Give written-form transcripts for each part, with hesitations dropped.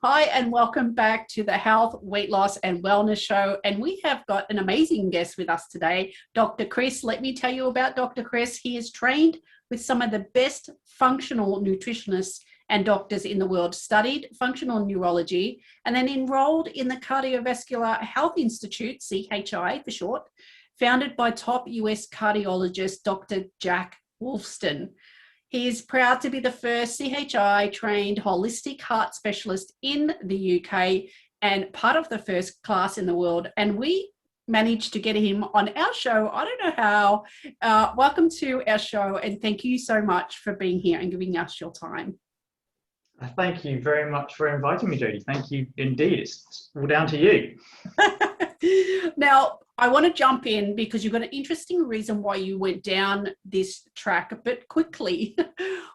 Hi, and welcome back to the Health, Weight Loss, and Wellness Show. And we have got an amazing guest with us today, Dr. Chris. Let me tell you about Dr. Chris. He is trained with some of the best functional nutritionists and doctors in the world, studied functional neurology, and then enrolled in the Cardiovascular Health Institute, CHI for short, founded by top US cardiologist Dr. Jack Wolfston. He is proud to be the first CHI-trained holistic heart specialist in the UK and part of the first class in the world. And we managed to get him on our show. I don't know how. Welcome to our show, and thank you so much for being here and giving us your time. Thank you very much for inviting me, Jodie. Thank you indeed. It's all down to you. Now, I want to jump in because you've got an interesting reason why you went down this track, but quickly,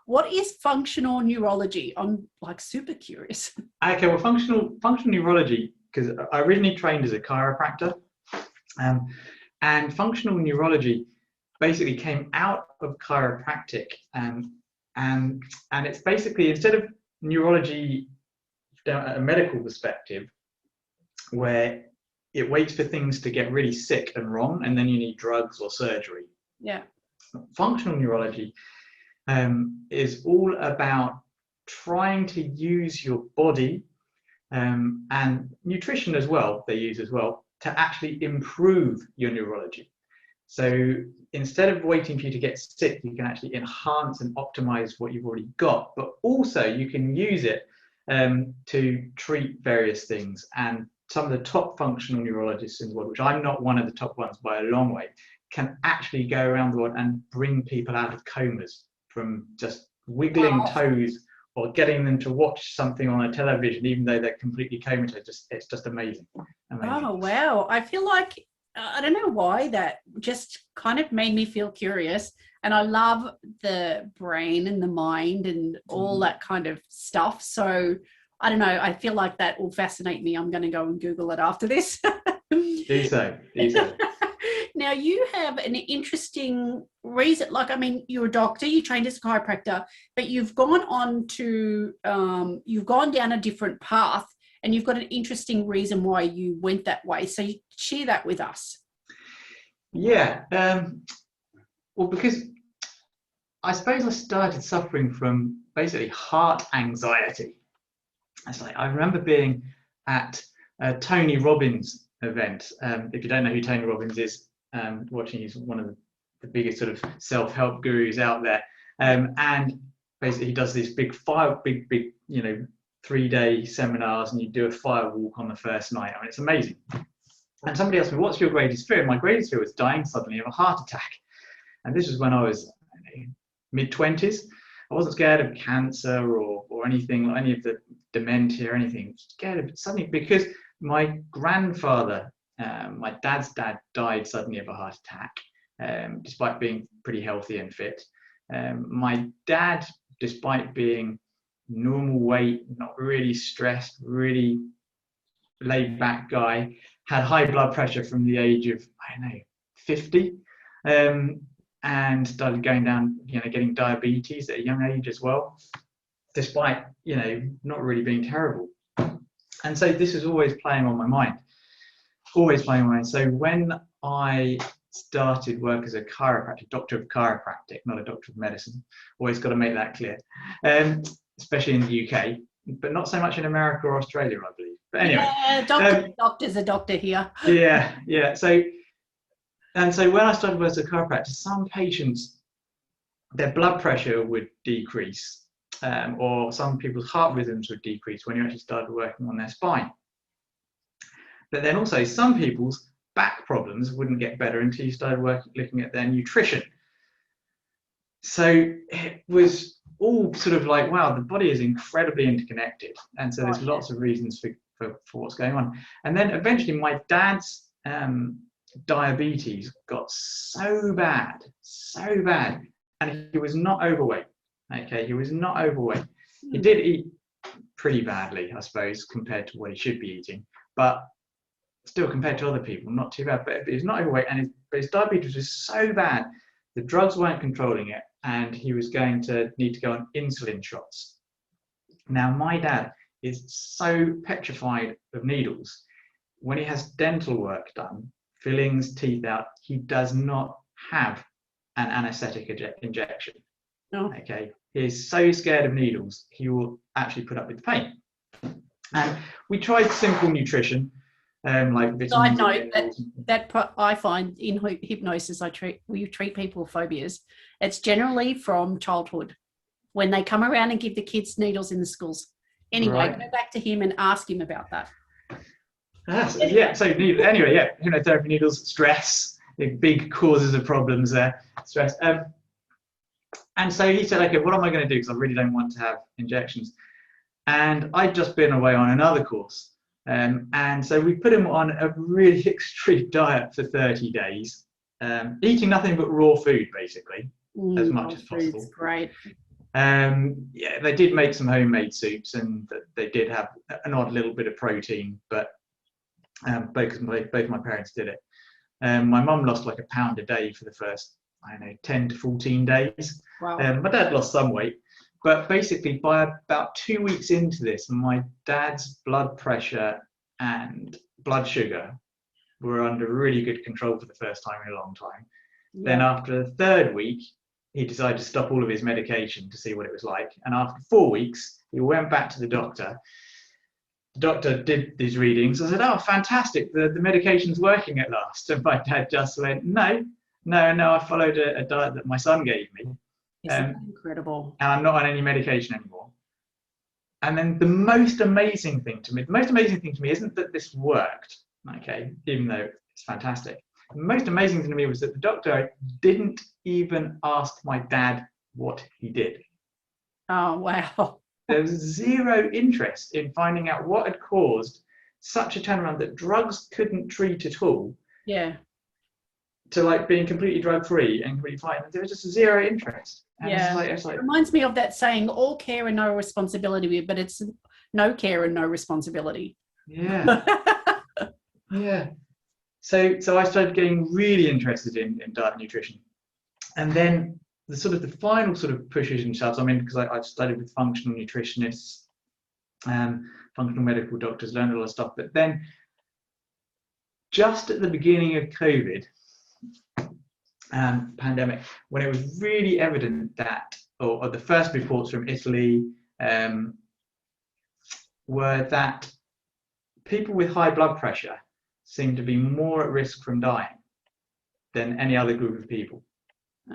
what is functional neurology? I'm like super curious. Okay, well, functional neurology, because I originally trained as a chiropractor, and functional neurology basically came out of chiropractic, and it's basically, instead of neurology down at a medical perspective, where it waits for things to get really sick and wrong, and then you need drugs or surgery. Yeah. Functional neurology is all about trying to use your body and nutrition as well, they use as well, to actually improve your neurology. So instead of waiting for you to get sick, you can actually enhance and optimize what you've already got, but also you can use it to treat various things. And some of the top functional neurologists in the world, which I'm not one of the top ones by a long way, can actually go around the world and bring people out of comas from just wiggling toes or getting them to watch something on a television, even though they're completely comatose. It's just amazing. Oh, wow. I feel like, I don't know why, that just kind of made me feel curious. And I love the brain and the mind and all that kind of stuff. So I don't know. I feel like that will fascinate me. I'm going to go and Google it after this. Do so. Now, you have an interesting reason. Like, I mean, you're a doctor, you trained as a chiropractor, but you've gone on to, you've gone down a different path, and you've got an interesting reason why you went that way. So you share that with us. Yeah. Well, because I suppose I started suffering from basically heart anxiety. It's like, I remember being at a Tony Robbins event. If you don't know who Tony Robbins is, watching, he's one of the biggest sort of self-help gurus out there. And basically he does these big, 3-day seminars, and you do a fire walk on the first night. I mean, it's amazing. And somebody asked me, what's your greatest fear? And my greatest fear was dying suddenly of a heart attack. And this was when I was mid-20s. I wasn't scared of cancer or anything, any of the dementia or anything. Scared of it suddenly because my grandfather, my dad's dad, died suddenly of a heart attack, despite being pretty healthy and fit. My dad, despite being normal weight, not really stressed, really laid back guy, had high blood pressure from the age of, 50. And started going down, getting diabetes at a young age as well, despite, not really being terrible. And so this is always playing on my mind, So when I started work as a chiropractor, doctor of chiropractic, not a doctor of medicine, always got to make that clear, especially in the UK, but not so much in America or Australia, I believe. But anyway. Yeah, doctor's a doctor here. Yeah. So when I started working as a chiropractor, some patients, their blood pressure would decrease, or some people's heart rhythms would decrease when you actually started working on their spine. But then also some people's back problems wouldn't get better until you started looking at their nutrition. So it was all sort of like, wow, the body is incredibly interconnected. And so there's lots of reasons for what's going on. And then eventually my dad's diabetes got so bad, and he was not overweight. He was not overweight. He did eat pretty badly, I suppose, compared to what he should be eating, but still compared to other people, not too bad. But he's not overweight, and his diabetes was so bad, the drugs weren't controlling it, and he was going to need to go on insulin shots. Now, my dad is so petrified of needles. When he has dental work done, fillings, teeth out, he does not have an anesthetic injection. No. Okay, he is so scared of needles, he will actually put up with the pain. And we tried simple nutrition, like vitamins. Side note, that I find in hypnosis, we treat people with phobias. It's generally from childhood when they come around and give the kids needles in the schools. Anyway, Right. go back to him and ask him about that. Yeah, so anyway, yeah, hypnotherapy needles, stress, big causes of problems there, stress. And so he said, okay, what am I going to do? Because I really don't want to have injections. And I'd just been away on another course. And so we put him on a really extreme diet for 30 days, eating nothing but raw food, basically, as much as possible. Great. Yeah, they did make some homemade soups, and they did have an odd little bit of protein, but both my parents did it. My mum lost like a pound a day for the first, 10 to 14 days. Wow. My dad lost some weight, but basically by about 2 weeks into this, my dad's blood pressure and blood sugar were under really good control for the first time in a long time. Yeah. Then after the third week, he decided to stop all of his medication to see what it was like. And after 4 weeks, he went back to the doctor. The doctor did these readings. I said, oh, fantastic, the medication's working at last. And my dad just went, no, I followed a diet that my son gave me. Incredible. And I'm not on any medication anymore. And then the most amazing thing to me isn't that this worked, okay, even though it's fantastic. The most amazing thing to me was that the doctor didn't even ask my dad what he did. Oh, wow. There was zero interest in finding out what had caused such a turnaround that drugs couldn't treat at all. Yeah. To like being completely drug-free and completely fine. There was just zero interest. And yeah. It's like, it reminds me of that saying, all care and no responsibility, but it's no care and no responsibility. Yeah. Yeah. So I started getting really interested in diet and nutrition. And then the final sort of pushes and shoves, because I studied with functional nutritionists, functional medical doctors, learned a lot of stuff. But then just at the beginning of COVID, pandemic, when it was really evident that, or the first reports from Italy were that people with high blood pressure seemed to be more at risk from dying than any other group of people.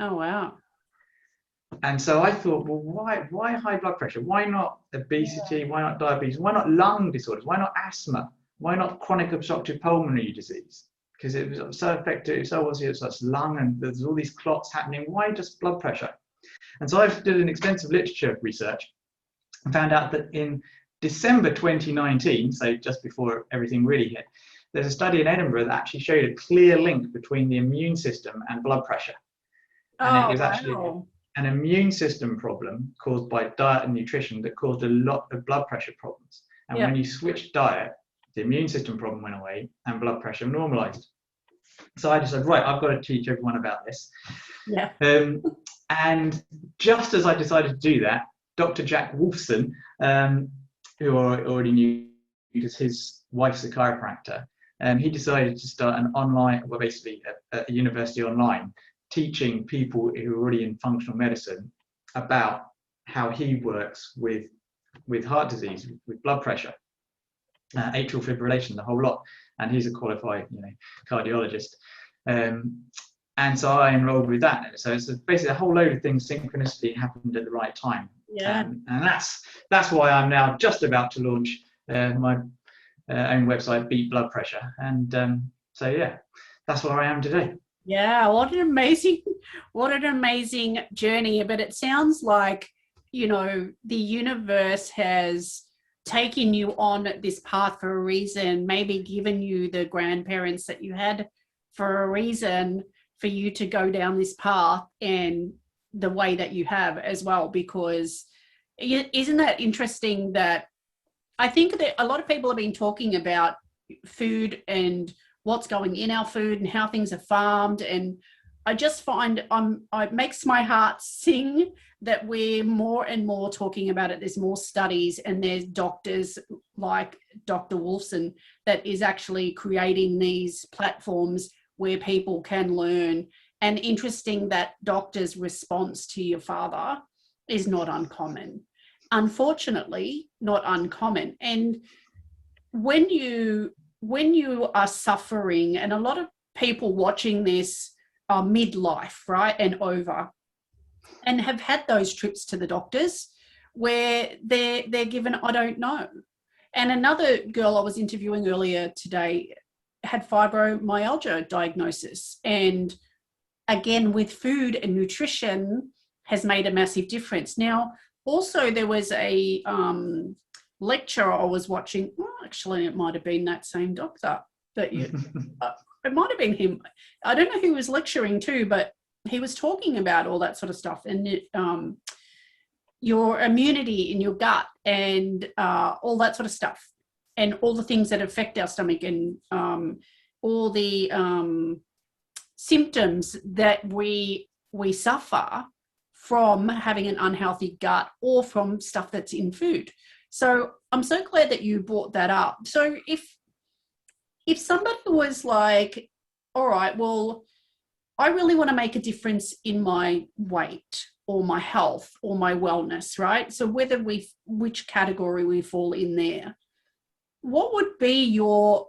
Oh, wow. And so I thought, well, why high blood pressure? Why not obesity? Yeah. Why not diabetes? Why not lung disorders? Why not asthma? Why not chronic obstructive pulmonary disease? Because it was so effective, so obviously it's lung and there's all these clots happening. Why just blood pressure? And so I did an extensive literature research and found out that in December 2019, so just before everything really hit, there's a study in Edinburgh that actually showed a clear link between the immune system and blood pressure. And it was actually an immune system problem caused by diet and nutrition that caused a lot of blood pressure problems. And when you switched diet, the immune system problem went away and blood pressure normalized. So I decided, right, I've got to teach everyone about this. Yeah. And just as I decided to do that, Dr. Jack Wolfson, who I already knew because his wife's a chiropractor, he decided to start an online, well, basically a university online, teaching people who are already in functional medicine about how he works with heart disease, with blood pressure, atrial fibrillation, the whole lot. And he's a qualified, cardiologist. And so I enrolled with that. So it's basically a whole load of things synchronicity happened at the right time. Yeah. And that's why I'm now just about to launch my own website, Beat Blood Pressure. And so yeah, that's where I am today. Yeah, what an amazing journey. But it sounds like, the universe has taken you on this path for a reason, maybe given you the grandparents that you had for a reason for you to go down this path and the way that you have as well. Because isn't that interesting that I think that a lot of people have been talking about food and what's going in our food and how things are farmed. And I just find it makes my heart sing that we're more and more talking about it. There's more studies, and there's doctors like Dr. Wolfson that is actually creating these platforms where people can learn. And interesting that doctors' response to your father is not uncommon. Unfortunately, not uncommon. And when you are suffering, and a lot of people watching this are midlife, right, and over, and have had those trips to the doctors where they're given, I don't know. And another girl I was interviewing earlier today had fibromyalgia diagnosis. And again, with food and nutrition has made a massive difference. Now, also there was a lecture I was watching. Well, actually, it might have been that same doctor that you, it might have been him. I don't know who was lecturing to, but he was talking about all that sort of stuff, and your immunity in your gut, and all that sort of stuff, and all the things that affect our stomach, and all the symptoms that we suffer from having an unhealthy gut, or from stuff that's in food. So I'm so glad that you brought that up. So if somebody was like, all right, well, I really want to make a difference in my weight or my health or my wellness, right? So which category we fall in there, what would be your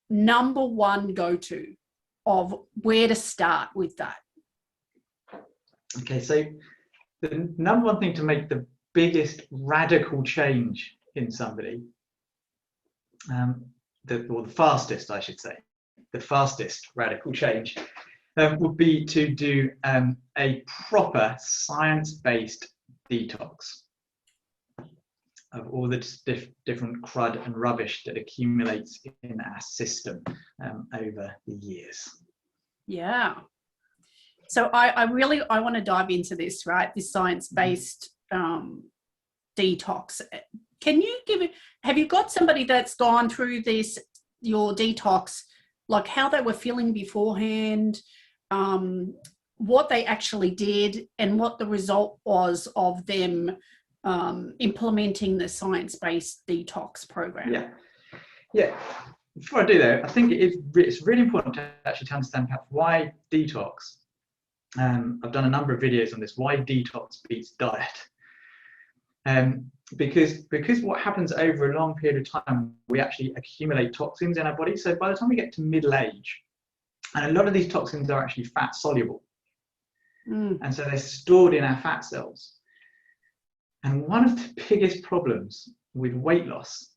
number one go-to of where to start with that? Okay, so the number one thing to make the biggest radical change in somebody, the fastest, I should say, the fastest radical change would be to do a proper science-based detox of all the different crud and rubbish that accumulates in our system over the years. Yeah. So I want to dive into this, right? This science-based detox. Can you have you got somebody that's gone through your detox, like how they were feeling beforehand, what they actually did, and what the result was of them implementing the science-based detox program? Yeah. Before I do that, I think it's really important to actually understand perhaps why detox. I've done a number of videos on this, why detox beats diet. Because what happens over a long period of time, we actually accumulate toxins in our body. So by the time we get to middle age, and a lot of these toxins are actually fat soluble. And so they're stored in our fat cells. And one of the biggest problems with weight loss,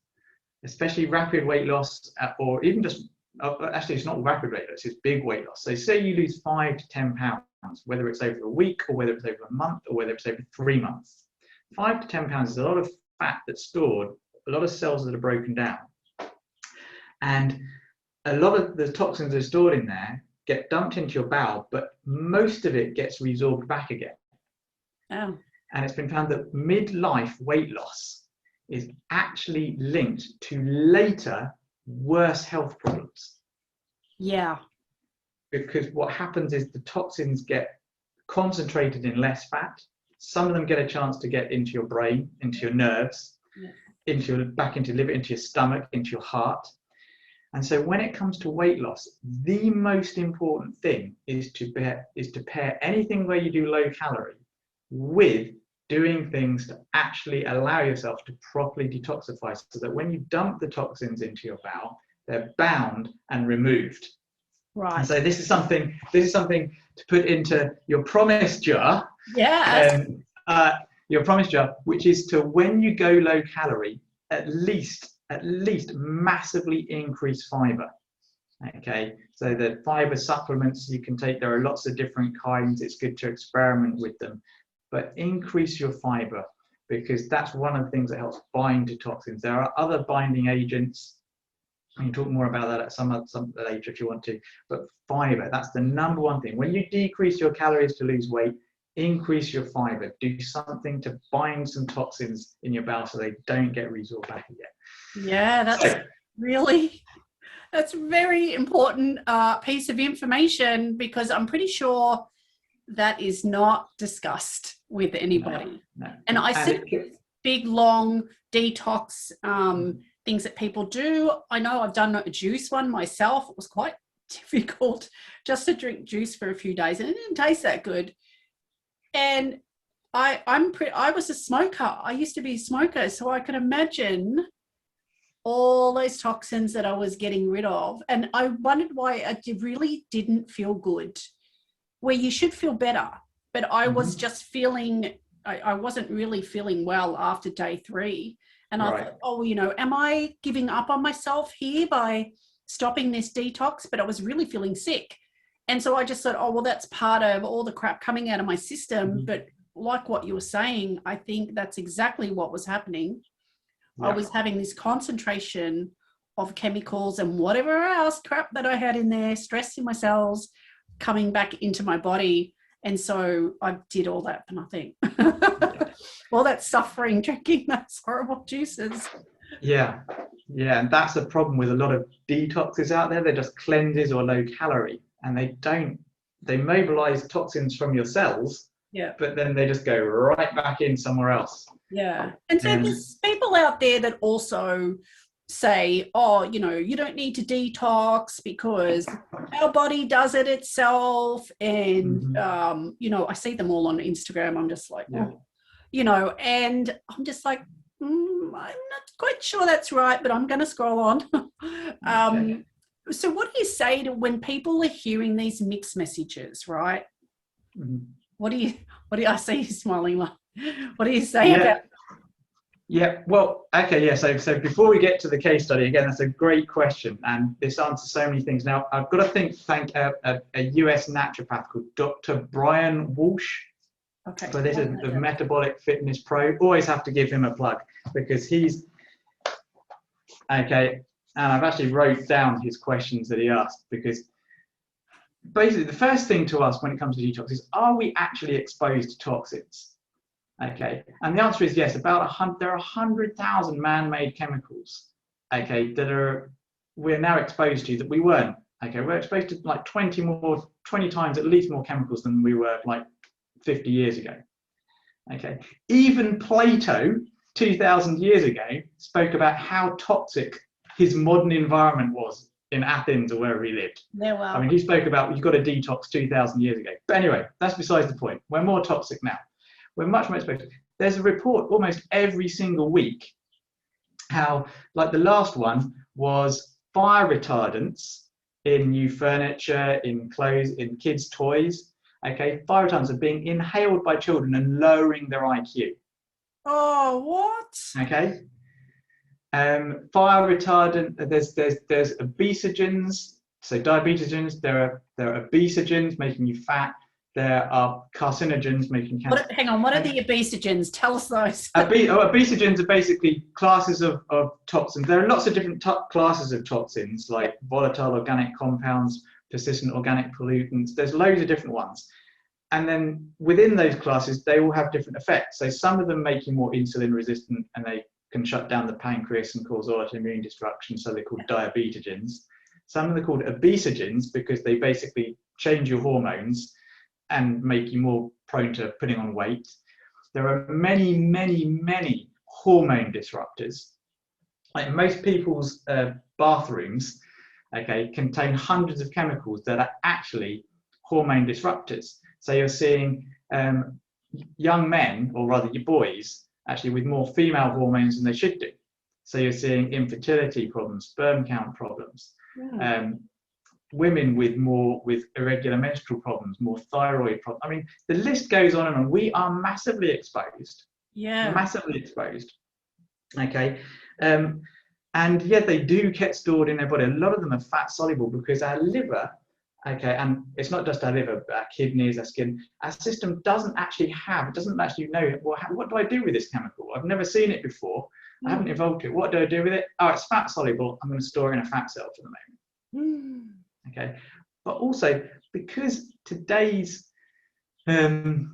especially rapid weight loss, or even just, actually it's not rapid weight loss, it's big weight loss. So say you lose 5 to 10 pounds, whether it's over a week, or whether it's over a month, or whether it's over 3 months. 5 to 10 pounds is a lot of fat that's stored, a lot of cells that are broken down. And a lot of the toxins that are stored in there get dumped into your bowel, but most of it gets resorbed back again. Oh. And it's been found that midlife weight loss is actually linked to later worse health problems. Yeah. Because what happens is the toxins get concentrated in less fat. Some of them get a chance to get into your brain, into your nerves, back into your liver, into your stomach, into your heart. And so when it comes to weight loss, the most important thing is to pair anything where you do low calorie with doing things to actually allow yourself to properly detoxify, so that when you dump the toxins into your bowel, they're bound and removed. Right. And so this is something to put into your promise jar. Yes. Your promise jar, which is to, when you go low calorie, at least massively increase fiber. Okay, so the fiber supplements you can take, there are lots of different kinds. It's good to experiment with them, but increase your fiber, because that's one of the things that helps bind to toxins. There are other binding agents. We can talk more about that at some later if you want to, but fiber, that's the number one thing. When you decrease your calories to lose weight, increase your fiber. Do something to bind some toxins in your bowel so they don't get resorbed back again. Yeah, that's very important piece of information, because I'm pretty sure that is not discussed with anybody. No. And I see big, long detox things that people do. I know I've done a juice one myself. It was quite difficult just to drink juice for a few days, and it didn't taste that good. And I was a smoker. I used to be a smoker, so I could imagine all those toxins that I was getting rid of. And I wondered why I really didn't feel good, where you should feel better. But I was just feeling, I wasn't really feeling well after day 3. And I thought, oh, you know, am I giving up on myself here by stopping this detox? But I was really feeling sick. And so I just thought, oh, well, that's part of all the crap coming out of my system. But like what you were saying, I think that's exactly what was happening. I was having this concentration of chemicals and whatever else crap that I had in there, stress in my cells, coming back into my body. And so I did all that for nothing. All that suffering, drinking those horrible juices. Yeah. And that's the problem with a lot of detoxes out there. They're just cleanses or low calorie, and they mobilize toxins from your cells. But then they just go right back in somewhere else. And so there's people out there that also say, oh, you know, you don't need to detox because our body does it itself. And, you know, I see them all on Instagram. I'm just like, oh, you know, and I'm just like, I'm not quite sure that's right, but I'm going to scroll on. So what do you say to when people are hearing these mixed messages, right? What do you I see you smiling like? What do you say about? Well, okay, so before we get to the case study, again, that's a great question, and this answers so many things. Now, I've got to thank a US naturopath called Dr. Brian Walsh. Okay. So this is the Metabolic Fitness Pro. Always have to give him a plug because he's okay. And I've actually wrote down his questions that he asked, because basically the first thing to ask when it comes to detox is, are we actually exposed to toxins? Okay, and the answer is yes. There are 100,000 man-made chemicals, okay, that we're now exposed to that we weren't. Okay, we're exposed to like 20 times at least more chemicals than we were like 50 years ago. Okay, even Plato 2,000 years ago spoke about how toxic his modern environment was in Athens or wherever he lived. Yeah, well. I mean, he spoke about you've got to detox 2,000 years ago. But anyway, that's besides the point. We're more toxic now. We're much more exposed. There's a report almost every single week how, like the last one was fire retardants in new furniture, in clothes, in kids' toys. Okay, fire retardants are being inhaled by children and lowering their IQ. Oh, what? Okay. Fire retardant. There's obesogens. So diabetes. There are obesogens making you fat. There are carcinogens making cancer. Hang on, what are the obesogens? Tell us those. Obesogens are basically classes of toxins. There are lots of different classes of toxins, like volatile organic compounds, persistent organic pollutants. There's loads of different ones. And then within those classes, they all have different effects. So some of them make you more insulin resistant, and they can shut down the pancreas and cause autoimmune destruction. So they're called diabetogens. Some of them are called obesogens because they basically change your hormones and make you more prone to putting on weight. There are many, many, many hormone disruptors. Like most people's bathrooms, okay, contain hundreds of chemicals that are actually hormone disruptors. So you're seeing young men, or rather your boys, actually with more female hormones than they should do. So you're seeing infertility problems, sperm count problems. Women with irregular menstrual problems, more thyroid problems. I mean, the list goes on and on. We are massively exposed. Massively exposed. Okay. And yet they do get stored in our body. A lot of them are fat soluble because our liver, okay, and it's not just our liver, but our kidneys, our skin, our system doesn't actually know, well, what do I do with this chemical? I've never seen it before. I haven't evolved it. What do I do with it? Oh, it's fat soluble. I'm going to store it in a fat cell for the moment. Okay, but also because today's food,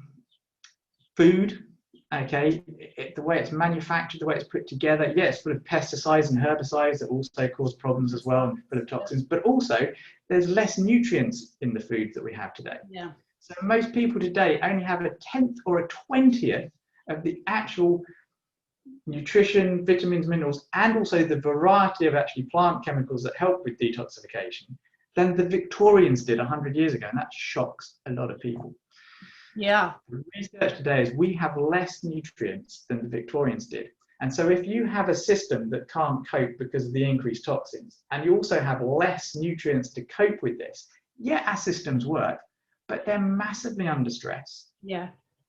okay, the way it's manufactured, the way it's put together, it's full of pesticides and herbicides that also cause problems as well, and full of toxins, but also there's less nutrients in the food that we have today. So most people today only have a 10th or a 20th of the actual nutrition, vitamins, minerals, and also the variety of actually plant chemicals that help with detoxification than the Victorians did 100 years ago. And that shocks a lot of people. Yeah. The research today is we have less nutrients than the Victorians did. And so if you have a system that can't cope because of the increased toxins, and you also have less nutrients to cope with this, yeah, our systems work, but they're massively under stress. Yeah.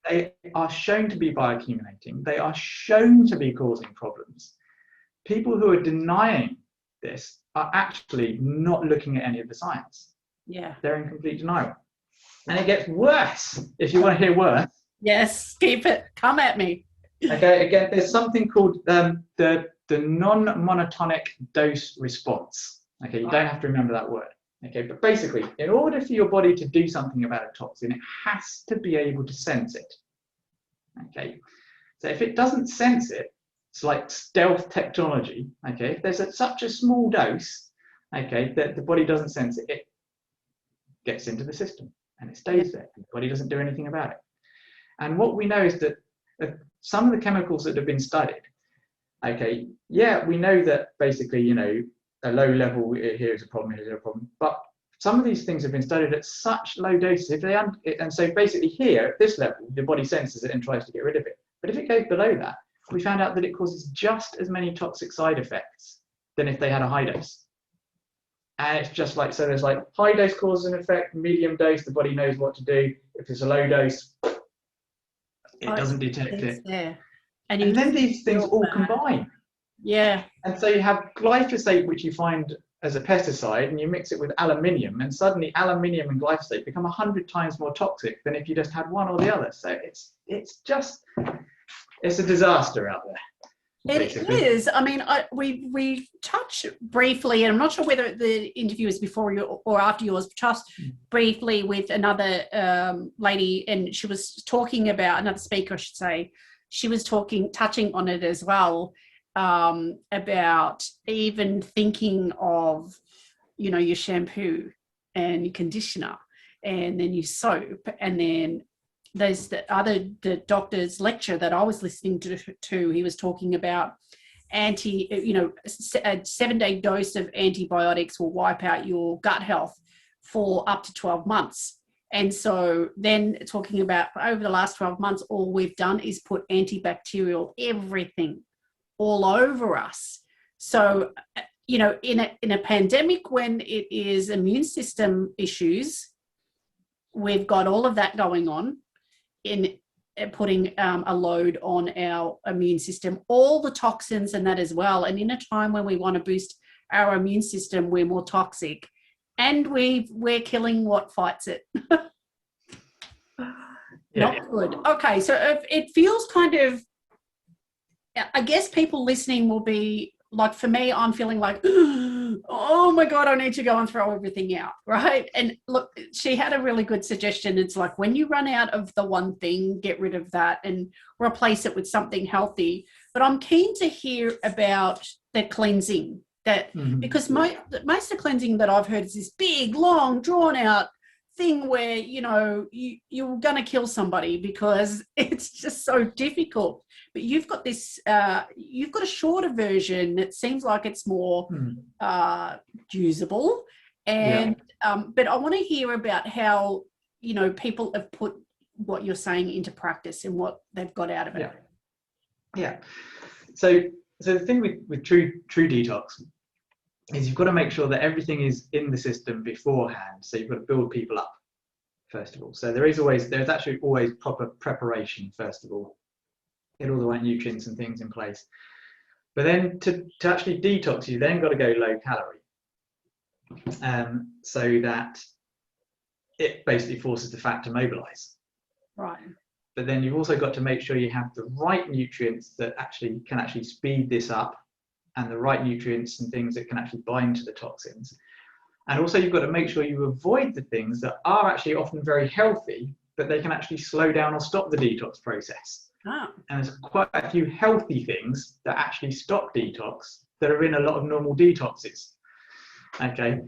They are shown to be bioaccumulating. They are shown to be causing problems. People who are denying this are actually not looking at any of the science. Yeah. They're in complete denial. And it gets worse, if you want to hear worse. Yes, keep it. Come at me. Okay, again, there's something called the non-monotonic dose response. Okay, you don't have to remember that word. Okay, but basically, in order for your body to do something about a toxin, it has to be able to sense it. Okay, so if it doesn't sense it, it's like stealth technology. Okay, if there's such a small dose, okay, that the body doesn't sense it, it gets into the system and it stays there. And the body doesn't do anything about it. And what we know is that some of the chemicals that have been studied, okay, yeah, we know that basically, you know, a low level here is a problem, here's a problem, but some of these things have been studied at such low doses. And so basically here at this level, the body senses it and tries to get rid of it. But if it goes below that, we found out that it causes just as many toxic side effects than if they had a high dose. And it's just like, so there's like high dose causes an effect, medium dose, the body knows what to do. If it's a low dose, it doesn't detect it. There. And then these things all combine. Yeah. And so you have glyphosate, which you find as a pesticide, and you mix it with aluminium, and suddenly aluminium and glyphosate become 100 times more toxic than if you just had one or the other. So it's a disaster out there. Basically. It is. I mean, we touched briefly, and I'm not sure whether the interview is before you or after yours, touched briefly with another lady, and she was talking about, another speaker, I should say, she was touching on it as well, about even thinking of, you know, your shampoo and your conditioner and then your soap, and then there's the doctor's lecture that I was listening to. He was talking about a 7-day dose of antibiotics will wipe out your gut health for up to 12 months. And so then talking about over the last 12 months, all we've done is put antibacterial everything all over us. So, you know, in a pandemic, when it is immune system issues, we've got all of that going on, in putting a load on our immune system, all the toxins and that as well. And in a time when we want to boost our immune system, we're more toxic, and we're killing what fights it. Not good. Okay, so it feels kind of, I guess people listening will be like, for me, I'm feeling like, oh my God, I need to go and throw everything out, right? And look, she had a really good suggestion. It's like, when you run out of the one thing, get rid of that and replace it with something healthy. But I'm keen to hear about the cleansing, because most of the cleansing that I've heard is this big, long, drawn out thing where, you know, you're going to kill somebody because it's just so difficult. But you've got this, you've got a shorter version. It seems like it's more usable. And, but I want to hear about how, you know, people have put what you're saying into practice and what they've got out of it. Yeah. So the thing with true detox is you've got to make sure that everything is in the system beforehand. So you've got to build people up, first of all. So there's actually always proper preparation, first of all. Get all the right nutrients and things in place. But then to actually detox, you then got to go low calorie. So that it basically forces the fat to mobilize. Right. But then you've also got to make sure you have the right nutrients that can actually speed this up, and the right nutrients and things that can actually bind to the toxins. And also you've got to make sure you avoid the things that are actually often very healthy, but they can actually slow down or stop the detox process. And there's quite a few healthy things that actually stop detox that are in a lot of normal detoxes. Okay,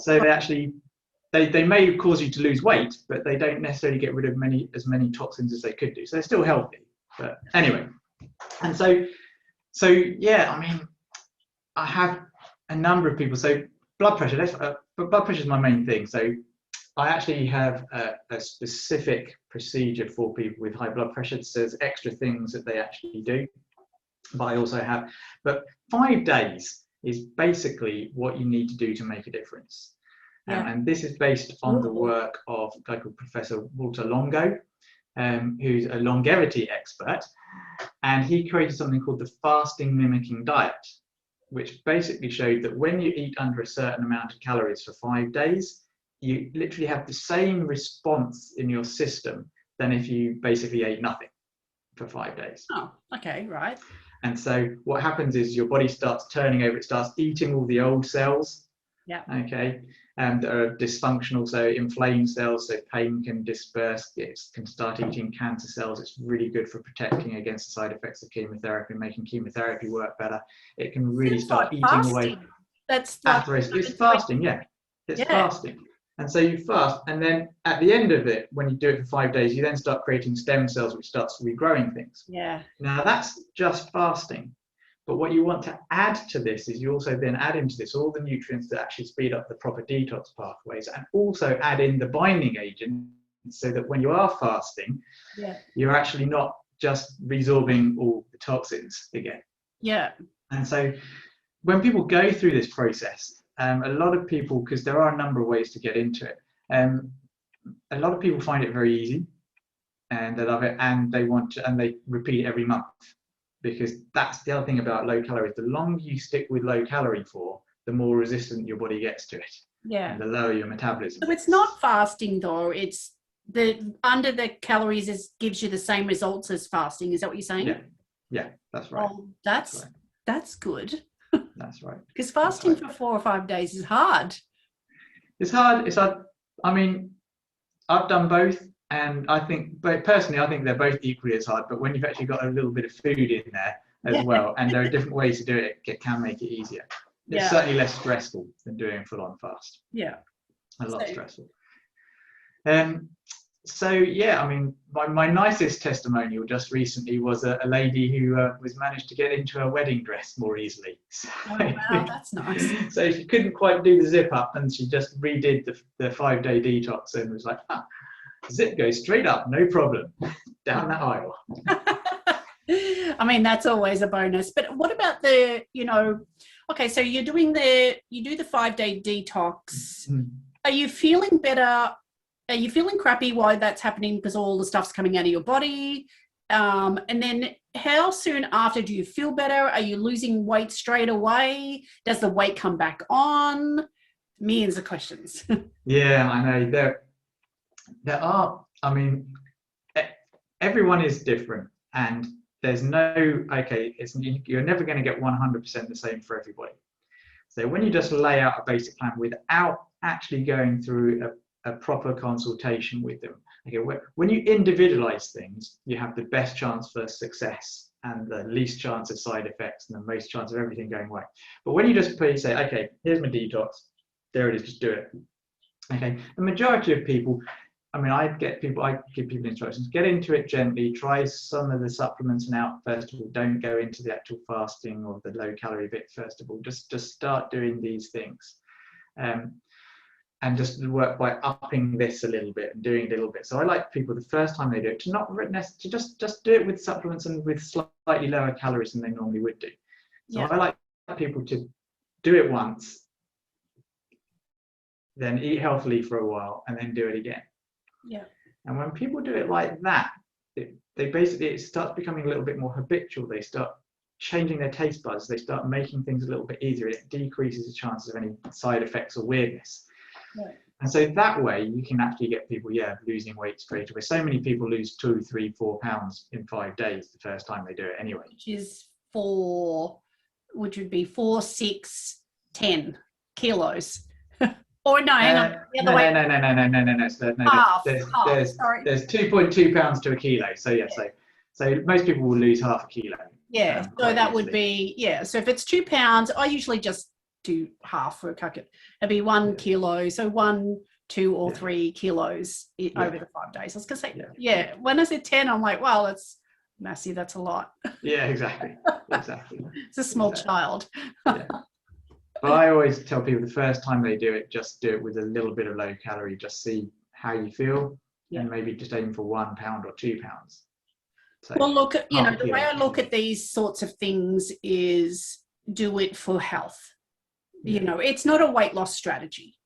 so they actually they may cause you to lose weight, but they don't necessarily get rid of as many toxins as they could do. So they're still healthy. But anyway, and so yeah, I mean, I have a number of people. So blood pressure. Blood pressure is my main thing. So I actually have a specific procedure for people with high blood pressure. So there's extra things that they actually do, but I also have. But 5 days is basically what you need to do to make a difference. Yeah. And this is based on the work of a guy called Professor Walter Longo, who's a longevity expert. And he created something called the fasting mimicking diet, which basically showed that when you eat under a certain amount of calories for 5 days, you literally have the same response in your system than if you basically ate nothing for 5 days. Oh, okay, right. And so what happens is your body starts turning over, it starts eating all the old cells. Yeah. Okay. And that are dysfunctional, so inflamed cells, so pain can disperse. It can start eating cancer cells. It's really good for protecting against the side effects of chemotherapy, making chemotherapy work better. It can really start eating away. That's like, it's fasting, yeah. It's fasting. And so you fast, and then at the end of it, when you do it for 5 days, you then start creating stem cells, which starts regrowing things. Yeah. Now that's just fasting. But what you want to add to this is you also then add into this all the nutrients that actually speed up the proper detox pathways, and also add in the binding agent so that when you are fasting, you're actually not just resorbing all the toxins again. Yeah. And so when people go through this process, a lot of people, because there are a number of ways to get into it, a lot of people find it very easy and they love it, and they want to, and they repeat it every month. Because that's the other thing about low calories. The longer you stick with low calorie for, the more resistant your body gets to it. Yeah. And the lower your metabolism. So it's not fasting though. It's the under the calories gives you the same results as fasting. Is that what you're saying? Yeah, that's right. Oh, that's good. That's right. Because fasting for 4 or 5 days is hard. It's hard. I mean, I've done both. And I think, but personally, I think they're both equally as hard. But when you've actually got a little bit of food in there as well, and there are different ways to do it, it can make it easier. It's certainly less stressful than doing a full-on fast. Yeah. A lot stressful. So yeah, I mean, my nicest testimonial just recently was a lady who was managed to get into a wedding dress more easily. So, oh wow, that's nice. So she couldn't quite do the zip up, and she just redid the 5 day detox and was like, zip goes straight up, no problem, down that aisle. I mean, that's always a bonus. But what about okay, so you do the 5 day detox. Are you feeling better? Are you feeling crappy while that's happening because all the stuff's coming out of your body? And then how soon after do you feel better? Are you losing weight straight away? Does the weight come back on? Millions of questions. Yeah, I know. There are, I mean, everyone is different, and there's no, you're never going to get 100% the same for everybody. So when you just lay out a basic plan without actually going through a proper consultation with them, when you individualize things, you have the best chance for success and the least chance of side effects and the most chance of everything going right. But when you just say, okay, here's my detox, there it is, just do it. Okay, the majority of people, I mean, I give people instructions, get into it gently, try some of the supplements now first of all, don't go into the actual fasting or the low calorie bit first of all, just start doing these things. And just work by upping this a little bit and doing a little bit. So I like people the first time they do it to just do it with supplements and with slightly lower calories than they normally would do. So I like people to do it once, then eat healthily for a while, and then do it again. Yeah. And when people do it like that, it starts becoming a little bit more habitual. They start changing their taste buds. They start making things a little bit easier. It decreases the chances of any side effects or weirdness. Right. And so that way you can actually get people, losing weight straight away. So many people lose 2, 3, 4 pounds in 5 days the first time they do it anyway. Which would be 4, 6, 10 kilos. Or no, hang on. The other way. No. There's 2.2 pounds to a kilo. So so most people will lose half a kilo. Yeah. So that would be, so if it's 2 pounds, I usually just do half for a cucket. It'd be 1 kilo. So 1 2 or 3 kilos over the 5 days. I was going to say, when I said 10, I'm like, wow, that's massive. That's a lot. Yeah, exactly. It's a small child. Yeah. But I always tell people the first time they do it, just do it with a little bit of low calorie, just see how you feel, and maybe just aim for 1 pound or 2 pounds. So, well, look, the way I look at these sorts of things is do it for health. It's not a weight loss strategy,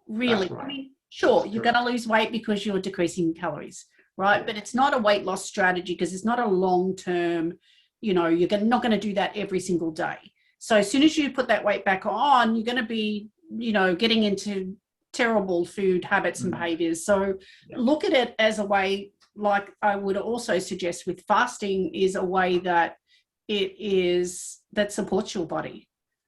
really. Right. I mean, sure, you're going to lose weight because you're decreasing calories, right? But it's not a weight loss strategy because it's not a long-term, you're not going to do that every single day. So as soon as you put that weight back on, you're going to be, getting into terrible food habits and behaviors. So look at it as a way, like I would also suggest with fasting, is a way that that supports your body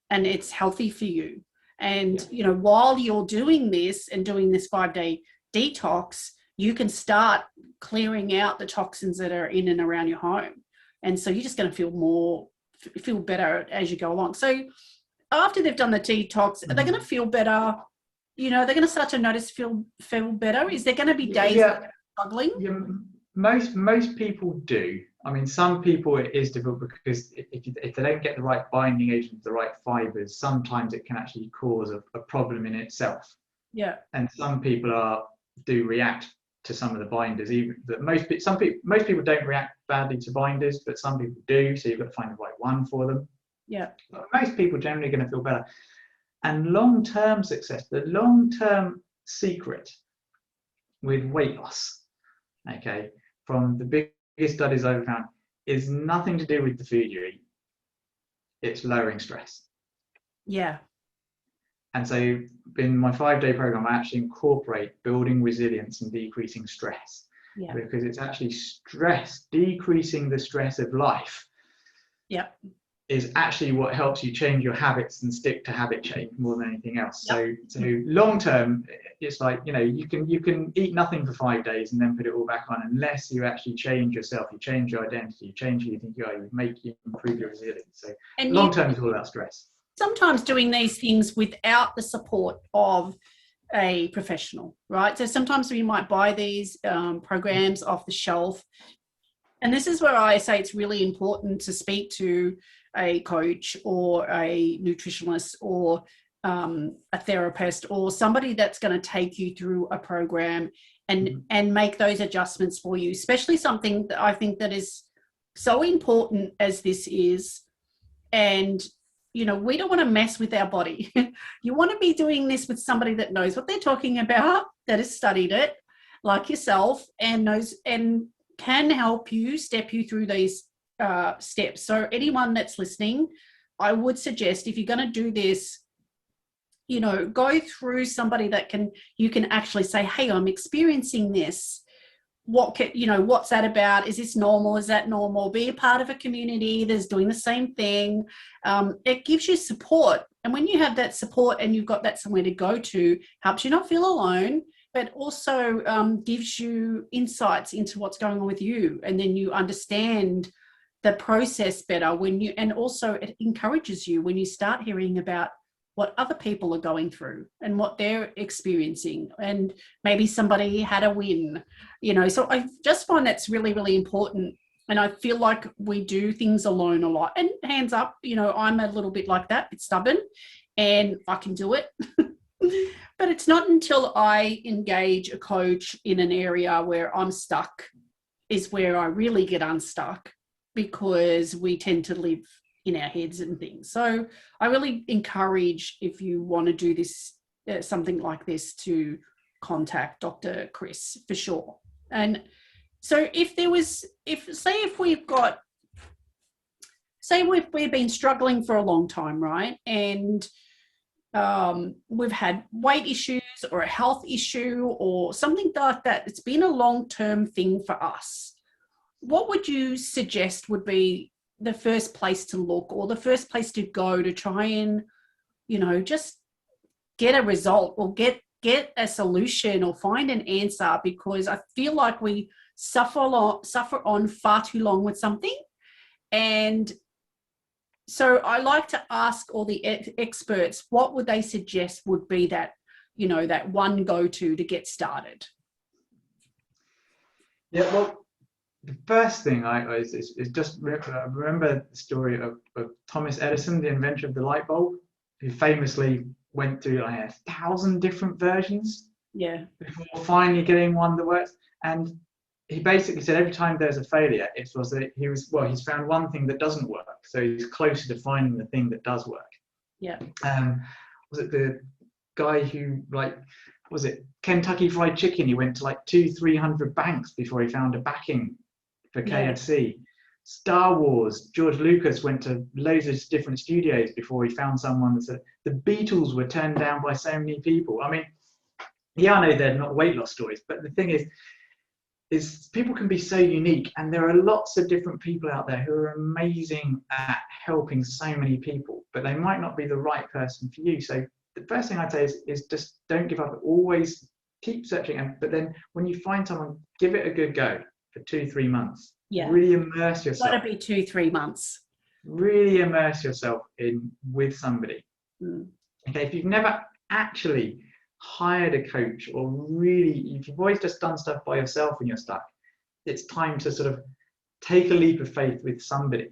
and it's healthy for you. And, while you're doing this and doing this 5-day detox, you can start clearing out the toxins that are in and around your home. And so you're just going to feel better as you go along. So after they've done the detox, are they going to feel better? They're going to start to notice feel better. Is there going to be days that they're struggling? Yeah, most people do. I mean, some people it is difficult because if they don't get the right binding agent, the right fibers, sometimes it can actually cause a problem in itself. Yeah. And some people do react to some of the binders. Even that most people don't react badly to binders, but some people do. So you've got to find the right one for them. Yeah. But most people are generally going to feel better. And long-term success, the long-term secret with weight loss, okay, from the biggest studies I've found, is nothing to do with the food you eat. It's lowering stress. Yeah. And so in my 5-day program, I actually incorporate building resilience and decreasing stress. Yeah. Because it's actually decreasing the stress of life. Yeah. Is actually what helps you change your habits and stick to habit change more than anything else. So long term, it's like, you can eat nothing for 5 days and then put it all back on, unless you actually change yourself, you change your identity, you change who you think you are, you improve your resilience. So long term is all about stress. Sometimes doing these things without the support of a professional, right? So sometimes we might buy these programs off the shelf. And this is where I say it's really important to speak to a coach or a nutritionist or a therapist or somebody that's going to take you through a program and make those adjustments for you, especially something that I think that is so important as this is. And, we don't want to mess with our body. You want to be doing this with somebody that knows what they're talking about, that has studied it, like yourself, and knows and can help you, step you through these steps. So anyone that's listening, I would suggest, if you're going to do this, go through somebody that you can actually say, hey, I'm experiencing this. What's that about? Is this normal? Is that normal? Be a part of a community that's doing the same thing. It gives you support. And when you have that support and you've got that somewhere to go to, helps you not feel alone, but also gives you insights into what's going on with you. And then you understand the process better and also it encourages you when you start hearing about what other people are going through and what they're experiencing, and maybe somebody had a win, so I just find that's really, really important. And I feel like we do things alone a lot, and hands up, I'm a little bit like that, a bit stubborn, and I can do it. But it's not until I engage a coach in an area where I'm stuck is where I really get unstuck, because we tend to live in our heads and things. So I really encourage, if you want to do this, something like this, to contact Dr. Chris for sure. And so if we've been struggling for a long time, right? And we've had weight issues or a health issue or something like that. It's been a long-term thing for us. What would you suggest would be the first place to look, or the first place to go to try and, just get a result or get a solution or find an answer? Because I feel like we suffer on far too long with something. And so I like to ask all the experts, what would they suggest would be that, that one go-to to get started? Yeah, well, the first thing is just remember the story of Thomas Edison, the inventor of the light bulb, who famously went through like 1,000 different versions before finally getting one that works. And he basically said every time there's a failure, it was that he's found one thing that doesn't work, so he's closer to finding the thing that does work. Was it the guy who was it Kentucky Fried Chicken? He went to 200-300 banks before he found a backing for KFC. Star Wars, George Lucas went to loads of different studios before he found someone that said the Beatles were turned down by so many people. I mean, I know they're not weight loss stories, but the thing is people can be so unique, and there are lots of different people out there who are amazing at helping so many people, but they might not be the right person for you. So the first thing I'd say is just don't give up. Always keep searching, but then when you find someone, give it a good go for 2-3 months. Really immerse yourself. Gotta be 2-3 months. Really immerse yourself with somebody. Okay, if you've never actually hired a coach, or really, if you've always just done stuff by yourself and you're stuck, it's time to sort of take a leap of faith with somebody.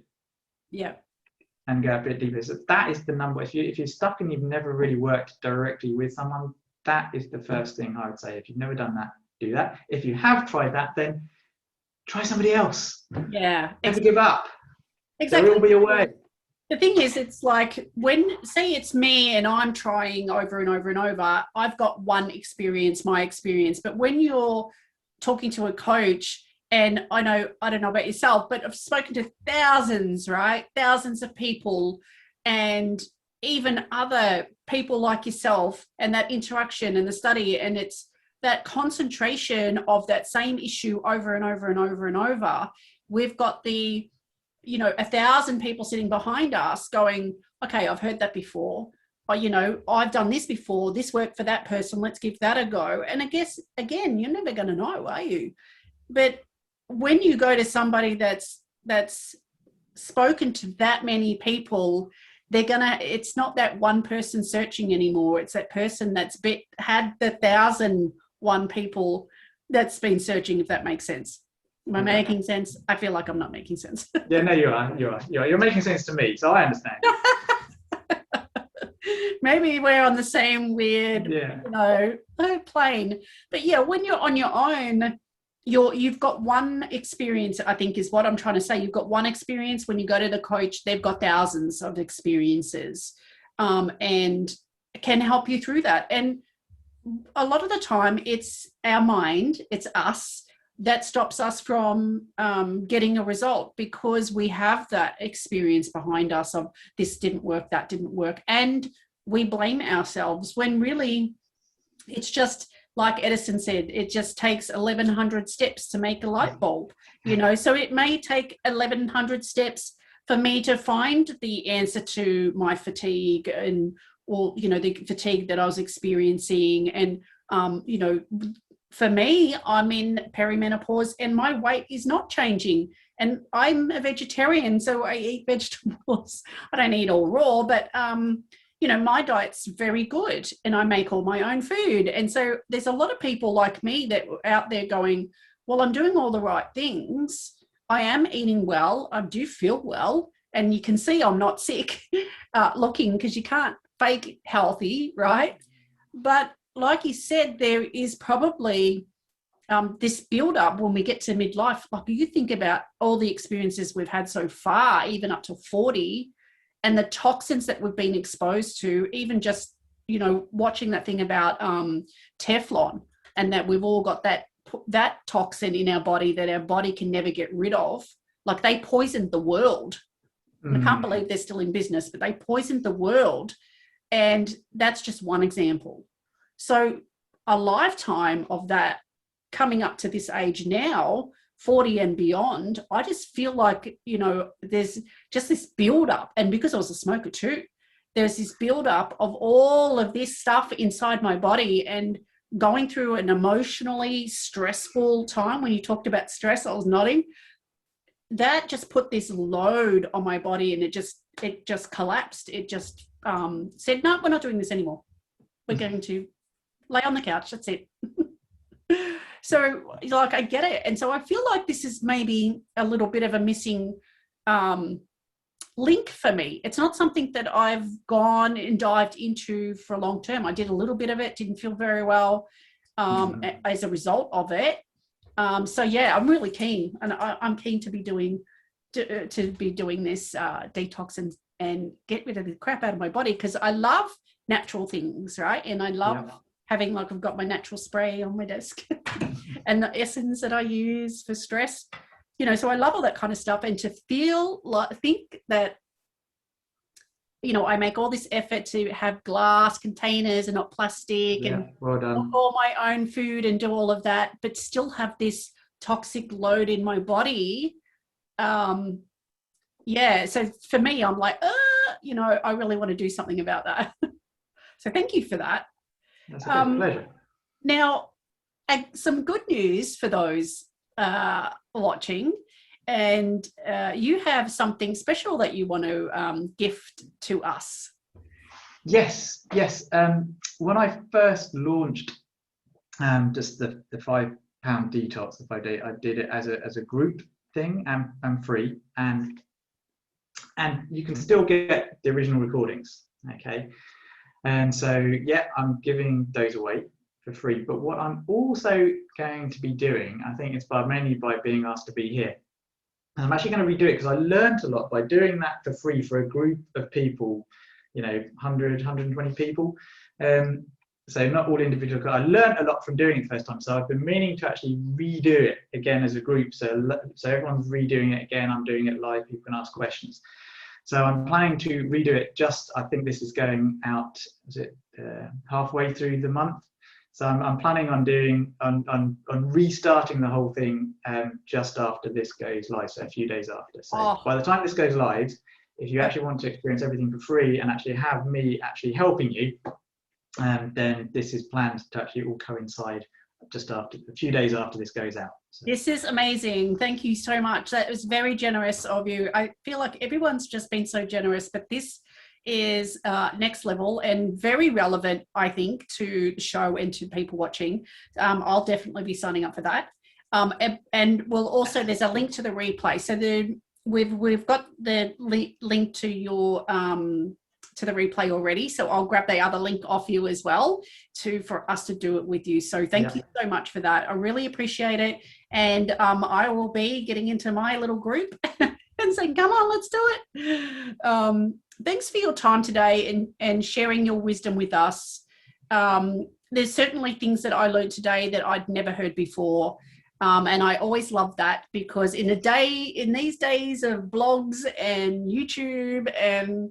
And go a bit deeper. So that is the number. If you're stuck and you've never really worked directly with someone, that is the first thing I would say. If you've never done that, do that. If you have tried that, then try somebody else. Never give up. There will be a way. The thing is, it's like when, say it's me and I'm trying over and over and over, I've got my experience. But when you're talking to a coach, and I don't know about yourself, but I've spoken to thousands, right? Thousands of people, and even other people like yourself, and that interaction and the study, and it's that concentration of that same issue over and over and over and over. We've got 1,000 people sitting behind us going, okay, I've heard that before. Or, I've done this before. This worked for that person. Let's give that a go. And I guess, again, you're never going to know, are you? But when you go to somebody that's spoken to that many people, it's not that one person searching anymore. It's that person that's had the 1,001 people that's been searching, if that makes sense. Am I making sense? I feel like I'm not making sense. Yeah, no, you are. You're making sense to me, so I understand. Maybe we're on the same weird, plane. But when you're on your own, you've got one experience, I think is what I'm trying to say. You've got one experience. When you go to the coach, they've got thousands of experiences, and can help you through that. And a lot of the time it's our mind, it's us, that stops us from getting a result, because we have that experience behind us of this didn't work, that didn't work. And we blame ourselves when really it's just, like Edison said, it just takes 1,100 steps to make a light bulb, So it may take 1,100 steps for me to find the answer to my fatigue or the fatigue that I was experiencing. And, for me, I'm in perimenopause and my weight is not changing. And I'm a vegetarian, so I eat vegetables. I don't eat all raw, but, my diet's very good and I make all my own food. And so there's a lot of people like me that are out there going, well, I'm doing all the right things. I am eating well. I do feel well. And you can see I'm not sick looking, because you can't fake healthy, right? But like you said, there is probably this build-up when we get to midlife. Like, you think about all the experiences we've had so far, even up to 40, and the toxins that we've been exposed to, even just, watching that thing about Teflon, and that we've all got that toxin in our body that our body can never get rid of. Like, they poisoned the world. I can't believe they're still in business, but they poisoned the world. And that's just one example. So a lifetime of that, coming up to this age now, 40 and beyond, I just feel like, there's just this build up. And because I was a smoker too, there's this build up of all of this stuff inside my body, and going through an emotionally stressful time. When you talked about stress, I was nodding. That just put this load on my body, and it just collapsed. It just said, no, we're not doing this anymore. We're going to lay on the couch. That's it. So like, I get it. And so I feel like this is maybe a little bit of a missing link for me. It's not something that I've gone and dived into for a long term. I did a little bit of it, didn't feel very well as a result of it. So yeah, I'm really keen, and I'm keen to be doing this detox and get rid of the crap out of my body, because I love natural things, right? And I love having, like, I've got my natural spray on my desk and the essence that I use for stress, you know, so I love all that kind of stuff. And to think that, you know, I make all this effort to have glass containers and not plastic, and well done. cook all my own food and do all of that, but still have this toxic load in my body. So for me, I'm like, you know, I really want to do something about that. So thank you for that. That's a pleasure. Now, some good news for those watching, and you have something special that you want to gift to us. Yes. When I first launched just the £5 detox, the 5 day, I did it as a group thing and free, and you can still get the original recordings. Okay, and so I'm giving those away for free. But what I'm also going to be doing, I think it's mainly by being asked to be here. And I'm actually going to redo it, because I learned a lot by doing that for free for a group of people, you know, 100, 120 people. So not all individual. I learned a lot from doing it the first time. So I've been meaning to actually redo it again as a group. So everyone's redoing it again. I'm doing it live. People can ask questions. So I'm planning to redo it. I think this is going out, halfway through the month. So I'm planning on restarting the whole thing just after this goes live, so a few days after. So by the time this goes live, if you actually want to experience everything for free and actually have me actually helping you, then this is planned to actually all coincide just after a few days after this goes out. So. This is amazing. Thank you so much. That was very generous of you. I feel like everyone's just been so generous, but this is next level and very relevant, I think, to the show and to people watching. I'll definitely be signing up for that. And we'll also, there's a link to the replay. So we've got the link to your to the replay already. So I'll grab the other link off you as well for us to do it with you. So thank you so much for that. I really appreciate it. And I will be getting into my little group and saying, come on, let's do it. Thanks for your time today and sharing your wisdom with us. There's certainly things that I learned today that I'd never heard before. And I always love that, because in these days of blogs and YouTube and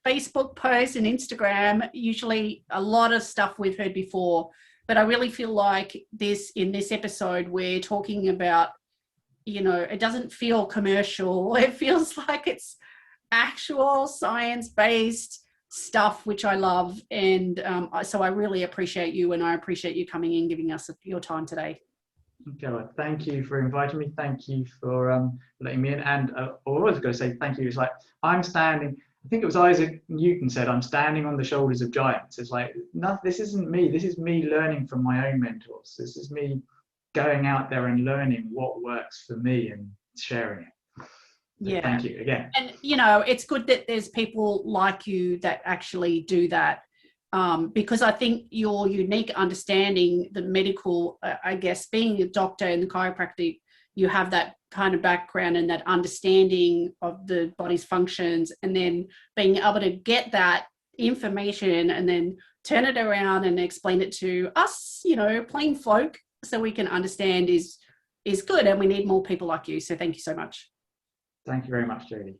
Facebook posts and Instagram, usually a lot of stuff we've heard before, but I really feel like in this episode, we're talking about, you know, it doesn't feel commercial. It feels like it's actual science-based stuff, which I love. And so I really appreciate you, and I appreciate you coming in, giving us your time today. Okay, well, thank you for inviting me. Thank you for letting me in. And I was going to say thank you. It's like I'm standing, I think it was Isaac Newton said, I'm standing on the shoulders of giants. It's like, no, this isn't me. This is me learning from my own mentors. This is me going out there and learning what works for me and sharing it. So thank you again. And, you know, it's good that there's people like you that actually do that. Because I think your unique understanding, the medical, I guess, being a doctor and the chiropractic, you have that kind of background and that understanding of the body's functions, and then being able to get that information and then turn it around and explain it to us, you know, plain folk, so we can understand is good. And we need more people like you. So thank you so much. Thank you very much, Jodie.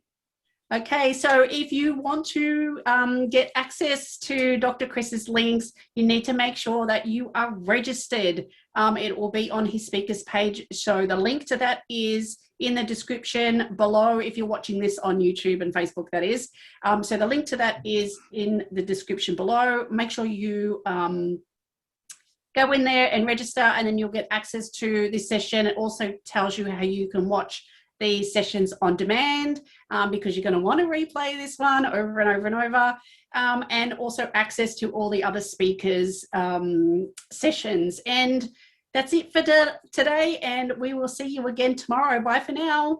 Okay, so if you want to get access to Dr. Chris's links, you need to make sure that you are registered. It will be on his speakers page. So the link to that is in the description below if you're watching this on YouTube and Facebook, that is. So the link to that is in the description below. Make sure you go in there and register, and then you'll get access to this session. It also tells you how you can watch these sessions on demand because you're going to want to replay this one over and over and over, and also access to all the other speakers' sessions. And that's it for today, and we will see you again tomorrow. Bye for now.